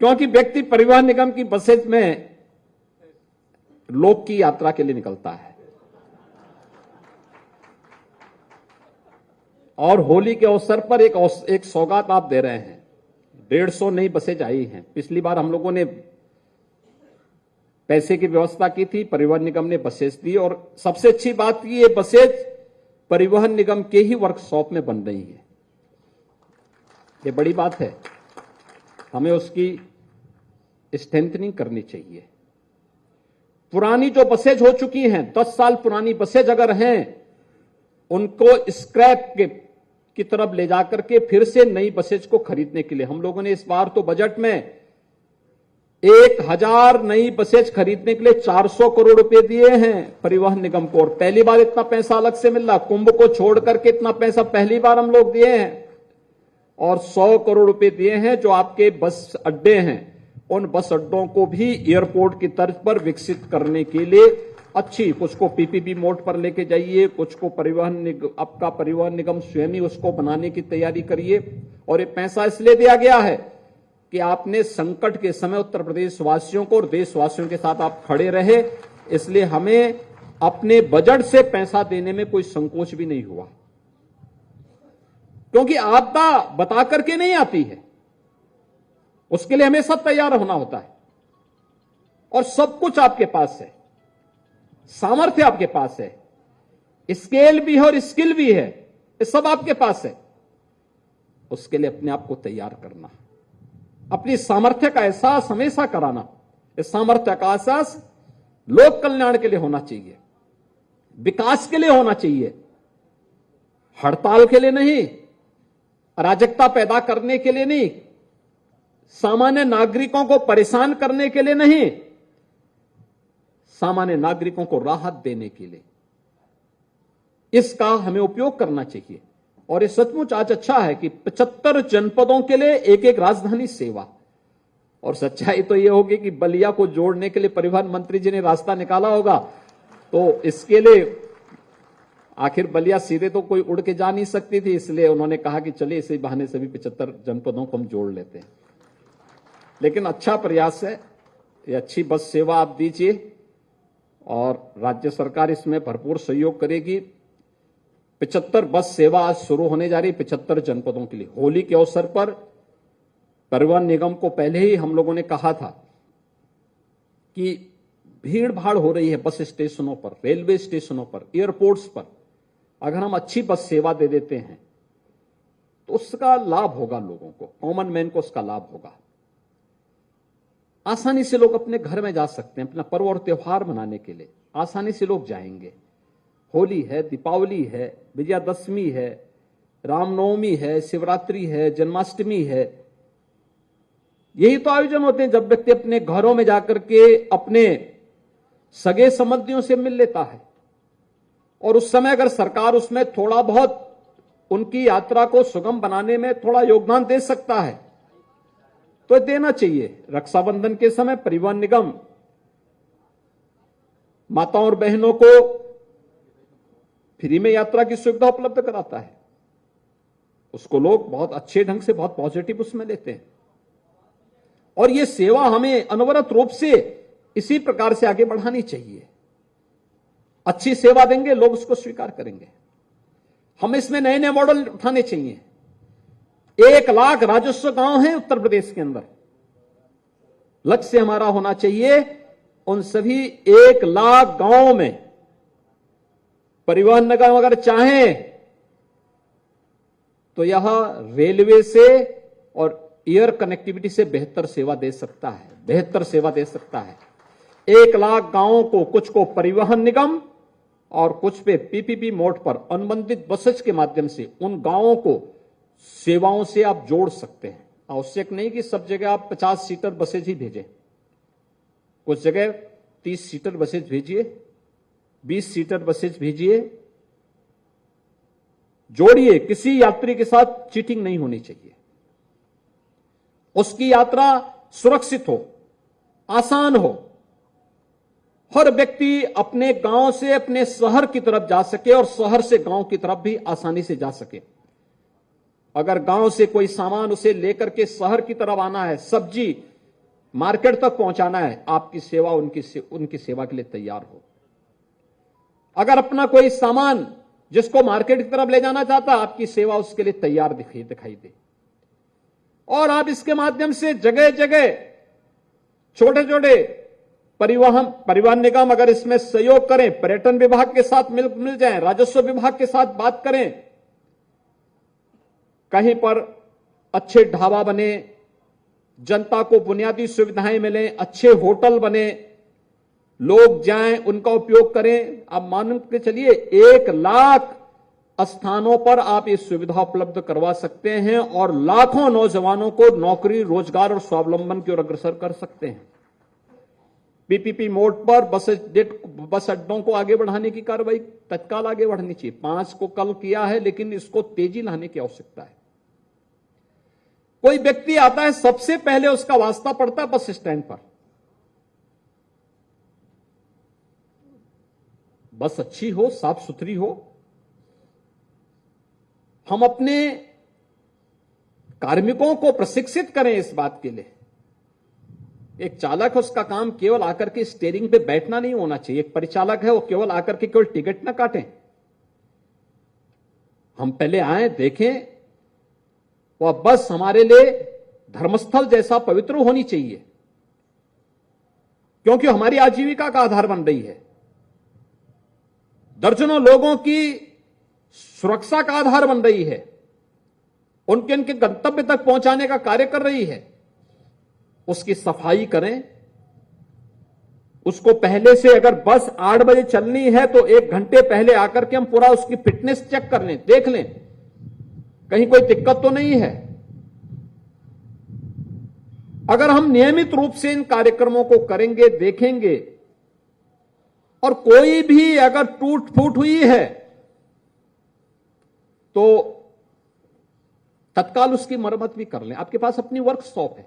क्योंकि व्यक्ति परिवहन निगम की बसेज में लोक की यात्रा के लिए निकलता है और होली के अवसर पर एक सौगात आप दे रहे हैं। 150 नई बसेज आई हैं। पिछली बार हम लोगों ने पैसे की व्यवस्था की थी, परिवहन निगम ने बसेज दी और सबसे अच्छी बात की ये बसेज परिवहन निगम के ही वर्कशॉप में बन रही है। ये बड़ी बात है, हमें उसकी स्ट्रेंथनिंग करनी चाहिए। पुरानी जो बसेज हो चुकी हैं, 10 साल पुरानी बसेज अगर हैं, उनको स्क्रैप की तरफ ले जाकर के फिर से नई बसेज को खरीदने के लिए हम लोगों ने इस बार तो बजट में 1000 नई बसेज खरीदने के लिए 400 करोड़ रुपए दिए हैं परिवहन निगम को। और पहली बार इतना पैसा अलग से मिल रहा, कुंभ को छोड़ करके इतना पैसा पहली बार हम लोग दिए हैं। और 100 करोड़ रुपए दिए हैं जो आपके बस अड्डे हैं, उन बस अड्डों को भी एयरपोर्ट की तर्ज पर विकसित करने के लिए अच्छी, कुछ को पीपीपी मोड पर लेके जाइए, कुछ को आपका परिवहन निगम स्वयं ही उसको बनाने की तैयारी करिए। और ये पैसा इसलिए दिया गया है कि आपने संकट के समय उत्तर प्रदेश वासियों को और देशवासियों के साथ आप खड़े रहे, इसलिए हमें अपने बजट से पैसा देने में कोई संकोच भी नहीं हुआ। क्योंकि आपदा बता करके नहीं आती है, उसके लिए हमेशा तैयार होना होता है। और सब कुछ आपके पास है, सामर्थ्य आपके पास है, स्केल भी है और स्किल भी है, ये सब आपके पास है। उसके लिए अपने आप को तैयार करना, अपनी सामर्थ्य का एहसास हमेशा कराना। इस सामर्थ्य का एहसास लोक कल्याण के लिए होना चाहिए, विकास के लिए होना चाहिए, हड़ताल के लिए नहीं, अराजकता पैदा करने के लिए नहीं, सामान्य नागरिकों को परेशान करने के लिए नहीं, सामान्य नागरिकों को राहत देने के लिए इसका हमें उपयोग करना चाहिए। और ये सचमुच आज अच्छा है कि 75 जनपदों के लिए एक एक राजधानी सेवा। और सच्चाई तो यह होगी कि बलिया को जोड़ने के लिए परिवहन मंत्री जी ने रास्ता निकाला होगा, तो इसके लिए आखिर बलिया सीधे तो कोई उड़ के जा नहीं सकती थी, इसलिए उन्होंने कहा कि चलिए इसी बहाने से भी 75 जनपदों को हम जोड़ लेते हैं। लेकिन अच्छा प्रयास है, ये अच्छी बस सेवा आप दीजिए और राज्य सरकार इसमें भरपूर सहयोग करेगी। 75 बस सेवा आज शुरू होने जा रही 75 जनपदों के लिए। होली के अवसर पर परिवहन निगम को पहले ही हम लोगों ने कहा था कि भीड़ भाड़ हो रही है बस स्टेशनों पर, रेलवे स्टेशनों पर, एयरपोर्ट्स पर। अगर हम अच्छी बस सेवा दे देते हैं तो उसका लाभ होगा लोगों को, कॉमन मैन को उसका लाभ होगा। आसानी से लोग अपने घर में जा सकते हैं, अपना पर्व और त्योहार मनाने के लिए आसानी से लोग जाएंगे। होली है, दीपावली है, विजयादशमी है, रामनवमी है, शिवरात्रि है, जन्माष्टमी है, यही तो आयोजन होते हैं जब व्यक्ति अपने घरों में जाकर के अपने सगे संबंधियों से मिल लेता है। और उस समय अगर सरकार उसमें थोड़ा बहुत उनकी यात्रा को सुगम बनाने में थोड़ा योगदान दे सकता है तो देना चाहिए। रक्षाबंधन के समय परिवहन निगम माताओं और बहनों को फ्री में यात्रा की सुविधा उपलब्ध कराता है, उसको लोग बहुत अच्छे ढंग से, बहुत पॉजिटिव उसमें लेते हैं। और यह सेवा हमें अनवरत रूप से इसी प्रकार से आगे बढ़ानी चाहिए। अच्छी सेवा देंगे, लोग उसको स्वीकार करेंगे। हम इसमें नए नए मॉडल उठाने चाहिए। 1 लाख राजस्व गांव हैं उत्तर प्रदेश के अंदर। लक्ष्य हमारा होना चाहिए उन सभी 1 लाख गांवों में परिवहन निगम अगर चाहें तो यह रेलवे से और एयर कनेक्टिविटी से बेहतर सेवा दे सकता है, बेहतर सेवा दे सकता है। 1 लाख गांवों को, कुछ को परिवहन निगम और कुछ पे पीपीपी मोड पर अनुबंधित बसेज के माध्यम से उन गांवों को सेवाओं से आप जोड़ सकते हैं। आवश्यक नहीं कि सब जगह आप 50 सीटर बसेज ही भेजें, कुछ जगह 30 सीटर बसेज भेजिए, 20 सीटर बसेज भेजिए, जोड़िए। किसी यात्री के साथ चीटिंग नहीं होनी चाहिए, उसकी यात्रा सुरक्षित हो, आसान हो, हर व्यक्ति अपने गांव से अपने शहर की तरफ जा सके और शहर से गांव की तरफ भी आसानी से जा सके। अगर गांव से कोई सामान उसे लेकर के शहर की तरफ आना है, सब्जी मार्केट तक पहुंचाना है, आपकी सेवा उनकी सेवा के लिए तैयार हो। अगर अपना कोई सामान जिसको मार्केट की तरफ ले जाना चाहता, आपकी सेवा उसके लिए तैयार दिखाई दे। और आप इसके माध्यम से जगह जगह छोटे छोटे परिवहन निगम अगर इसमें सहयोग करें, पर्यटन विभाग के साथ मिल जाएं, राजस्व विभाग के साथ बात करें, कहीं पर अच्छे ढाबा बने, जनता को बुनियादी सुविधाएं मिलें, अच्छे होटल बने, लोग जाएं, उनका उपयोग करें। आप मान के चलिए 1 लाख स्थानों पर आप ये सुविधा उपलब्ध करवा सकते हैं और लाखों नौजवानों को नौकरी, रोजगार और स्वावलंबन की ओर अग्रसर कर सकते हैं। पीपीपी मोड पर बस अड्डों को आगे बढ़ाने की कार्रवाई तत्काल आगे बढ़नी चाहिए। 5 को कल किया है, लेकिन इसको तेजी लाने की आवश्यकता है। कोई व्यक्ति आता है, सबसे पहले उसका वास्ता पड़ता है बस स्टैंड पर। बस अच्छी हो, साफ सुथरी हो। हम अपने कार्मिकों को प्रशिक्षित करें इस बात के लिए। एक चालक है, उसका काम केवल आकर के स्टीयरिंग पे बैठना नहीं होना चाहिए। एक परिचालक है, वो केवल आकर के केवल टिकट ना काटें। हम पहले आए, देखें, वह बस हमारे लिए धर्मस्थल जैसा पवित्र होनी चाहिए, क्योंकि हमारी आजीविका का आधार बन रही है, दर्जनों लोगों की सुरक्षा का आधार बन रही है, उनके गंतव्य तक पहुंचाने का कार्य कर रही है। उसकी सफाई करें। उसको पहले से, अगर बस 8 बजे चलनी है तो 1 घंटे पहले आकर के हम पूरा उसकी फिटनेस चेक कर लें, देख लें कहीं कोई दिक्कत तो नहीं है। अगर हम नियमित रूप से इन कार्यक्रमों को करेंगे, देखेंगे, और कोई भी अगर टूट फूट हुई है तो तत्काल उसकी मरम्मत भी कर लें। आपके पास अपनी वर्कशॉप है,